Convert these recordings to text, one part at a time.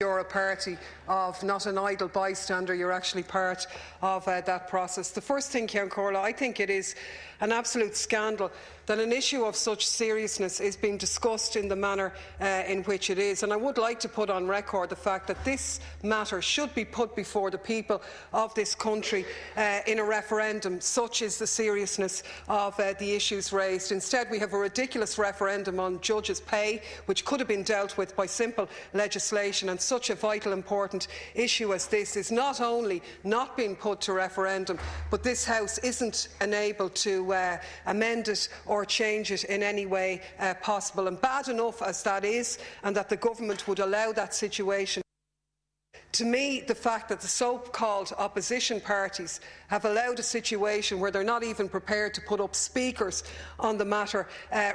You're a party of, not an idle bystander, you're actually part of that process. The first thing, Ceann Comhairle, I think it is an absolute scandal that an issue of such seriousness is being discussed in the manner in which it is. And I would like to put on record the fact that this matter should be put before the people of this country in a referendum. Such is the seriousness of the issues raised. Instead, we have a ridiculous referendum on judges' pay, which could have been dealt with by simple legislation, and such a vital, important issue as this is not only not being put to referendum, but this House isn't enabled to amend it or change it in any way possible. And bad enough as that is, and that the government would allow that situation. To me, the fact that the so-called opposition parties have allowed a situation where they're not even prepared to put up speakers on the matter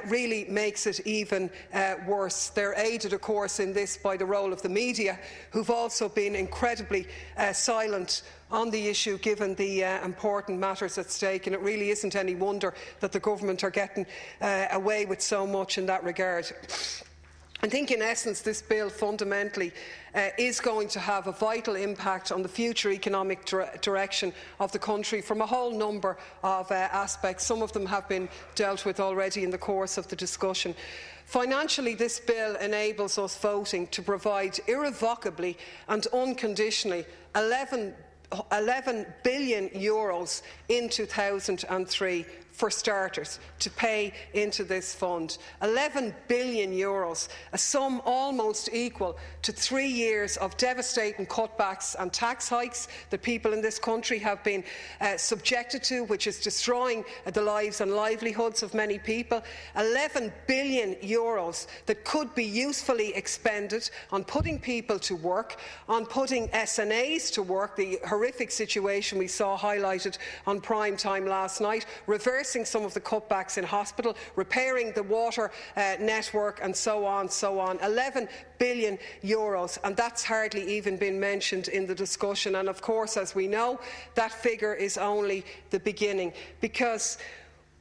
really makes it even worse. They're aided, of course, in this by the role of the media, who've also been incredibly silent on the issue, given the important matters at stake, and it really isn't any wonder that the government are getting away with so much in that regard. I think, in essence, this bill fundamentally is going to have a vital impact on the future economic direction of the country from a whole number of aspects. Some of them have been dealt with already in the course of the discussion. Financially, this bill enables us voting to provide irrevocably and unconditionally €11 billion in 2003 for starters, to pay into this fund. €11 billion, a sum almost equal to 3 years of devastating cutbacks and tax hikes that people in this country have been subjected to, which is destroying the lives and livelihoods of many people. €11 billion that could be usefully expended on putting people to work, on putting SNAs to work, the horrific situation we saw highlighted on prime time last night, reversing some of the cutbacks in hospital, repairing the water network, and so on. €11 billion, and that's hardly even been mentioned in the discussion. And of course, as we know, that figure is only the beginning, because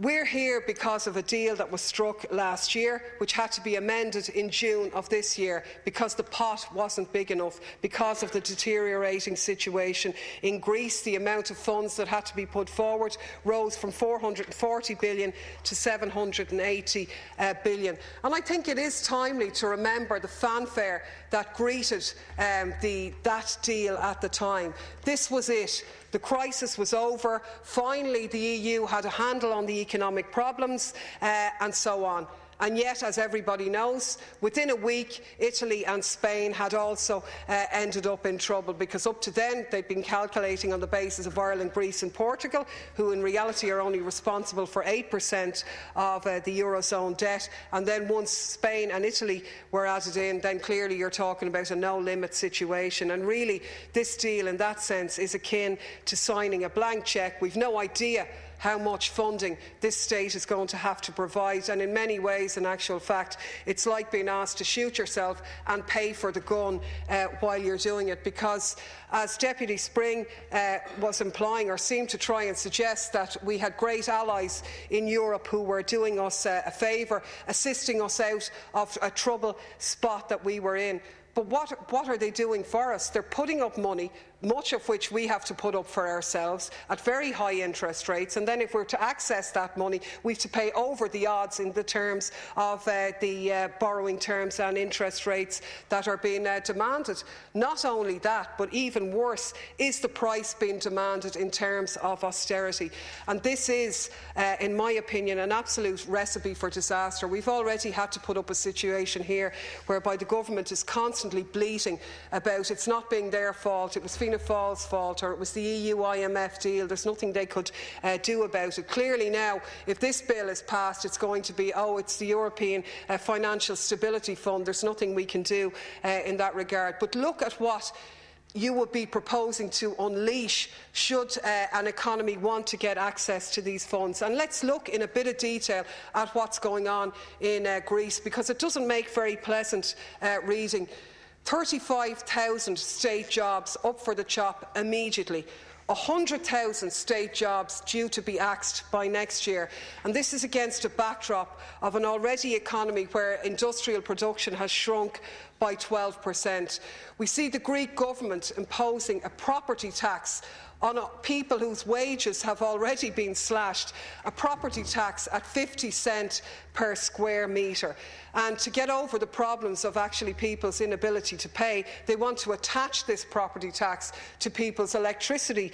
we're here because of a deal that was struck last year, which had to be amended in June of this year because the pot wasn't big enough, because of the deteriorating situation in Greece. The amount of funds that had to be put forward rose from €440 billion to €780 billion. And I think it is timely to remember the fanfare that greeted that deal at the time. This was it. The crisis was over. Finally, the EU had a handle on the economic problems, and so on. And yet, as everybody knows, within a week, Italy and Spain had also ended up in trouble, because up to then they'd been calculating on the basis of Ireland, Greece and Portugal, who in reality are only responsible for 8% of the Eurozone debt. And then once Spain and Italy were added in, then clearly you're talking about a no-limit situation. And really, this deal in that sense is akin to signing a blank cheque. We've no idea how much funding this state is going to have to provide, and in many ways, in actual fact, it's like being asked to shoot yourself and pay for the gun while you're doing it, because, as Deputy Spring was implying, or seemed to try and suggest, that we had great allies in Europe who were doing us a favour, assisting us out of a trouble spot that we were in. But what are they doing for us? They're putting up money, much of which we have to put up for ourselves, at very high interest rates, and then if we're to access that money, we have to pay over the odds in the terms of the borrowing terms and interest rates that are being demanded. Not only that, but even worse is the price being demanded in terms of austerity. And this is, in my opinion, an absolute recipe for disaster. We've already had to put up a situation here whereby the government is constantly bleating about it's not being their fault, it was Fianna Fáil's fault, or it was the EU-IMF deal, there's nothing they could do about it. Clearly now, if this bill is passed, it's going to be, oh, it's the European Financial Stability Fund, there's nothing we can do in that regard. But look at what you would be proposing to unleash should an economy want to get access to these funds. And let's look in a bit of detail at what's going on in Greece, because it doesn't make very pleasant reading. 35,000 state jobs up for the chop immediately. 100,000 state jobs due to be axed by next year. And this is against a backdrop of an already economy where industrial production has shrunk by 12%. We see the Greek government imposing a property tax on people whose wages have already been slashed, a property tax at 50 cents per square metre. And to get over the problems of actually people's inability to pay, they want to attach this property tax to people's electricity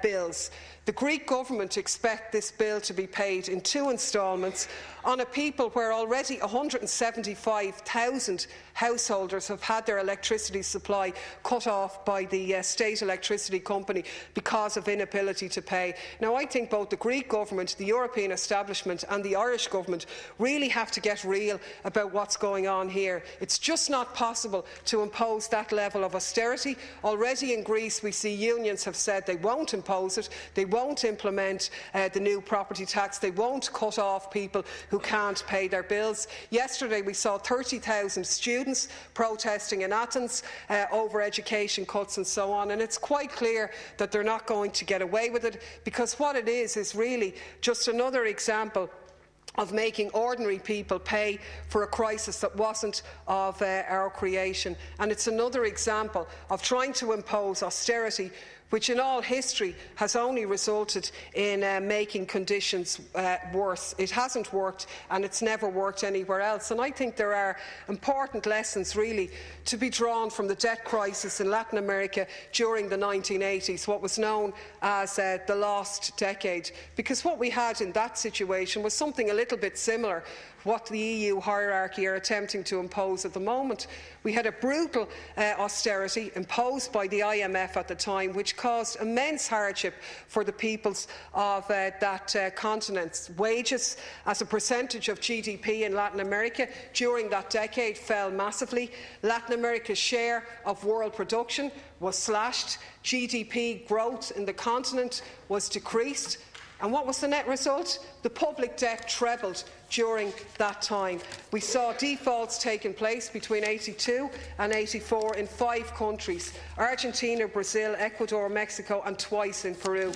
bills. The Greek government expect this bill to be paid in 2 instalments on a people where already 175,000 householders have had their electricity supply cut off by the state electricity company because of inability to pay. Now, I think both the Greek government, the European establishment and the Irish government really have to get real about what's going on here. It's just not possible to impose that level of austerity. Already in Greece, we see unions have said they won't impose it, they won't implement the new property tax, they won't cut off people who can't pay their bills. Yesterday we saw 30,000 students protesting in Athens over education cuts and so on, and it's quite clear that they're not going to get away with it, because what it is really just another example of making ordinary people pay for a crisis that wasn't of our creation. And it's another example of trying to impose austerity, which in all history has only resulted in making conditions worse. It hasn't worked, and it's never worked anywhere else. And I think there are important lessons really to be drawn from the debt crisis in Latin America during the 1980s, what was known as the lost decade. Because what we had in that situation was something a little bit similar what the EU hierarchy are attempting to impose at the moment. We had a brutal austerity imposed by the IMF at the time, which caused immense hardship for the peoples of that continent. Wages as a percentage of GDP in Latin America during that decade fell massively. Latin America's share of world production was slashed. GDP growth in the continent was decreased. And what was the net result? The public debt trebled during that time. We saw defaults taking place between 82 and 84 in 5 countries: Argentina, Brazil, Ecuador, Mexico and twice in Peru.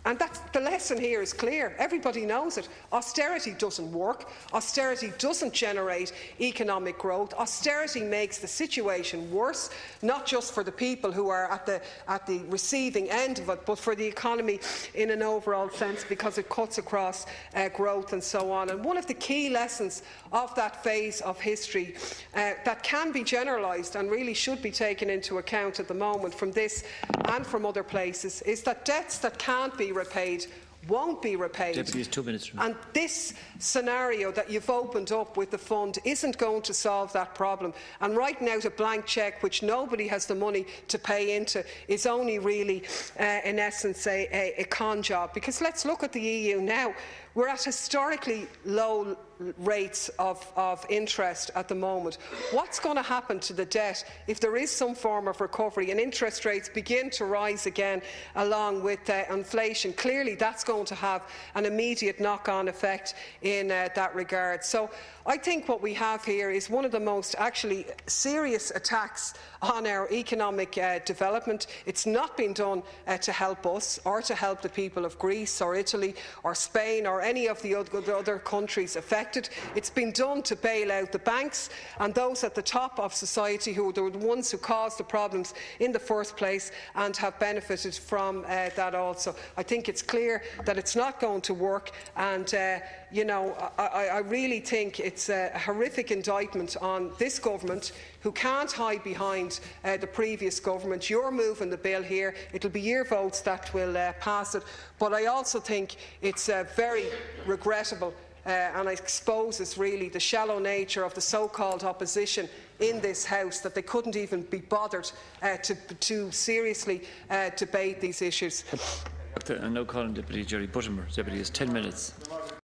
And the lesson here is clear. Everybody knows it. Austerity doesn't work. Austerity doesn't generate economic growth. Austerity makes the situation worse, not just for the people who are at the receiving end of it, but for the economy in an overall sense, because it cuts across growth and so on. And one of the key lessons of that phase of history that can be generalised and really should be taken into account at the moment from this and from other places is that debts that can't be repaid won't be repaid. Deputy, 2 minutes. And this scenario that you've opened up with the fund isn't going to solve that problem. And writing out a blank cheque which nobody has the money to pay into is only really, in essence, a con job. Because let's look at the EU now. We're at historically low rates of interest at the moment. What's going to happen to the debt if there is some form of recovery and interest rates begin to rise again along with inflation? Clearly that's going to have an immediate knock-on effect in that regard. So I think what we have here is one of the most actually serious attacks on our economic development. It's not been done to help us or to help the people of Greece or Italy or Spain or any of the other countries affected. It's been done to bail out the banks and those at the top of society who were the ones who caused the problems in the first place and have benefited from that also. I think it's clear that it's not going to work, and you know, I really think it's a horrific indictment on this government, who can't hide behind the previous government. You're moving the bill here. It will be your votes that will pass it. But I also think it's very regrettable and exposes really the shallow nature of the so-called opposition in this House, that they couldn't even be bothered to seriously debate these issues. I'm now calling Deputy Jerry Buttimer. Deputy has 10 minutes.